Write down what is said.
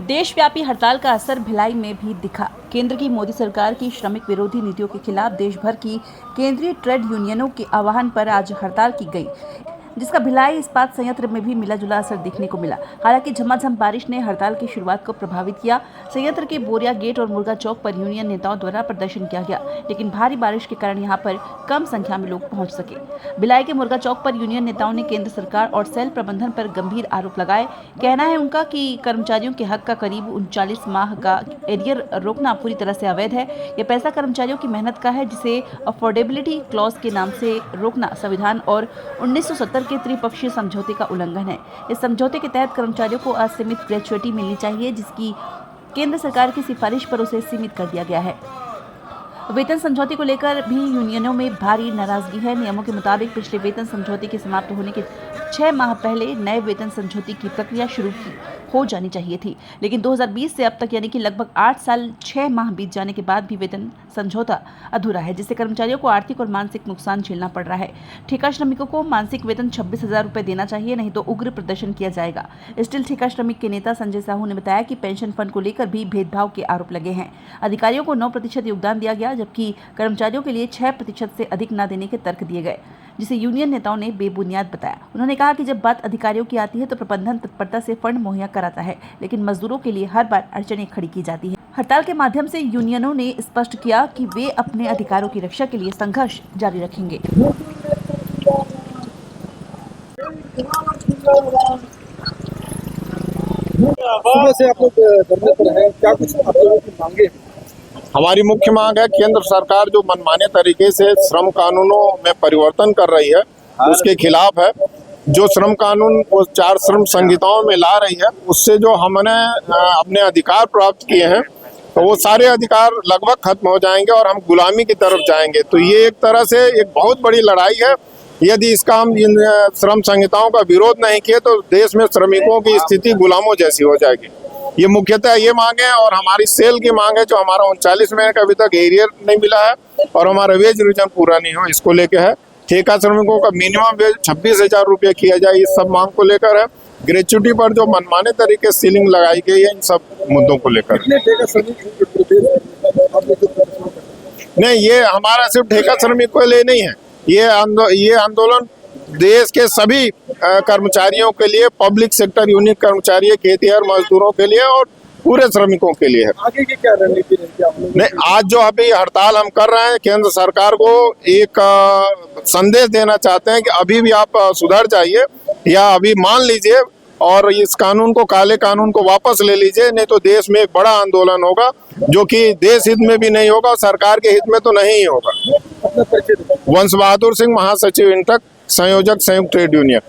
देशव्यापी हड़ताल का असर भिलाई में भी दिखा। केंद्र की मोदी सरकार की श्रमिक विरोधी नीतियों के खिलाफ देश भर की केंद्रीय ट्रेड यूनियनों के आह्वान पर आज हड़ताल की गई, जिसका भिलाई इस्पात संयंत्र में भी मिला जुला असर देखने को मिला। हालांकि झमाझम बारिश ने हड़ताल की शुरुआत को प्रभावित किया। संयंत्र के बोरिया गेट और मुर्गा चौक पर यूनियन नेताओं द्वारा प्रदर्शन किया गया, लेकिन भारी बारिश के कारण यहां पर कम संख्या में लोग पहुंच सके। भिलाई के मुर्गा चौक पर यूनियन नेताओं ने केंद्र सरकार और सेल प्रबंधन पर गंभीर आरोप लगाए। कहना है उनका कि कर्मचारियों के हक का करीब 39 माह का एरियर रोकना पूरी तरह से अवैध है। यह पैसा कर्मचारियों की मेहनत का है, जिसे अफोर्डेबिलिटी क्लॉज के नाम से रोकना संविधान और 1970 के त्रिपक्षीय समझौते का उल्लंघन है। इस समझौते के तहत कर्मचारियों को असीमित ग्रेच्युटी मिलनी चाहिए, जिसकी केंद्र सरकार की सिफारिश पर उसे सीमित कर दिया गया है। वेतन समझौते को लेकर भी यूनियनों में भारी नाराजगी है। नियमों के मुताबिक पिछले वेतन समझौते के समाप्त होने के 6 माह पहले नए वेतन समझौते की प्रक्रिया शुरू हो जानी चाहिए थी, लेकिन 2020 से अब तक यानी कि लगभग 8 साल 6 माह बीत जाने के बाद भी वेतन समझौता अधूरा है, जिससे कर्मचारियों को आर्थिक और मानसिक नुकसान झेलना पड़ रहा है। ठेका श्रमिकों को मानसिक वेतन 26,000 रुपये देना चाहिए, नहीं तो उग्र प्रदर्शन किया जाएगा। स्टील ठेका श्रमिक के नेता संजय साहू ने बताया कि पेंशन फंड को लेकर भी भेदभाव के आरोप लगे हैं। अधिकारियों को 9% योगदान दिया गया, जबकि कर्मचारियों के लिए 6% से अधिक न देने के तर्क दिए गए, जिसे यूनियन नेताओं ने बेबुनियाद बताया। उन्होंने कहा कि जब बात अधिकारियों की आती है तो प्रबंधन तत्परता से फंड मुहैया कराता है, लेकिन मजदूरों के लिए हर बार अड़चनें खड़ी की जाती है। हड़ताल के माध्यम से यूनियनों ने स्पष्ट किया कि वे अपने अधिकारों की रक्षा के लिए संघर्ष जारी रखेंगे। सुबह से आप लोग धरने पर हैं, क्या कुछ आप लोगों की मांगे? हमारी मुख्य मांग है, केंद्र सरकार जो मनमाने तरीके से श्रम कानूनों में परिवर्तन कर रही है उसके खिलाफ है। जो श्रम कानून वो 4 श्रम संहिताओं में ला रही है, उससे जो हमने अपने अधिकार प्राप्त किए हैं तो वो सारे अधिकार लगभग खत्म हो जाएंगे और हम गुलामी की तरफ जाएंगे। तो ये एक तरह से एक बहुत बड़ी लड़ाई है। यदि इसका हम इन श्रम संहिताओं का विरोध नहीं किए तो देश में श्रमिकों की स्थिति गुलामों जैसी हो जाएगी। ये मुख्यतः ये मांग है, और हमारी सेल की मांग है जो हमारा 39 महीने का अभी तक एरियर नहीं मिला है और हमारा वेज रिविजन पूरा नहीं हो, इसको लेकर है। ठेका श्रमिकों का मिनिमम वेज 26,000 रुपये किया जाए, इस सब मांग को लेकर है। ग्रेच्युटी पर जो मनमाने तरीके से सीलिंग लगाई गई है, इन सब मुद्दों को लेकर। नहीं, ये हमारा सिर्फ ठेका श्रमिक को लिए नहीं है, ये आंदोलन देश के सभी कर्मचारियों के लिए, पब्लिक सेक्टर यूनिट कर्मचारी, खेतिहर मजदूरों के लिए और पूरे श्रमिकों के लिए है। आगे की क्या रणनीति रहेगी आप लोगों की? नहीं, आज जो अभी हड़ताल हम कर रहे हैं, केंद्र सरकार को एक संदेश देना चाहते हैं कि अभी भी आप सुधर जाइए या अभी मान लीजिए और इस कानून को, काले कानून को वापस ले लीजिए, नहीं तो देश में एक बड़ा आंदोलन होगा जो कि देश हित में भी नहीं होगा और सरकार के हित में तो नहीं ही होगा। अपना परिचय दो। वंश बहादुर सिंह, महासचिव इंटक, संयोजक संयुक्त ट्रेड यूनियन।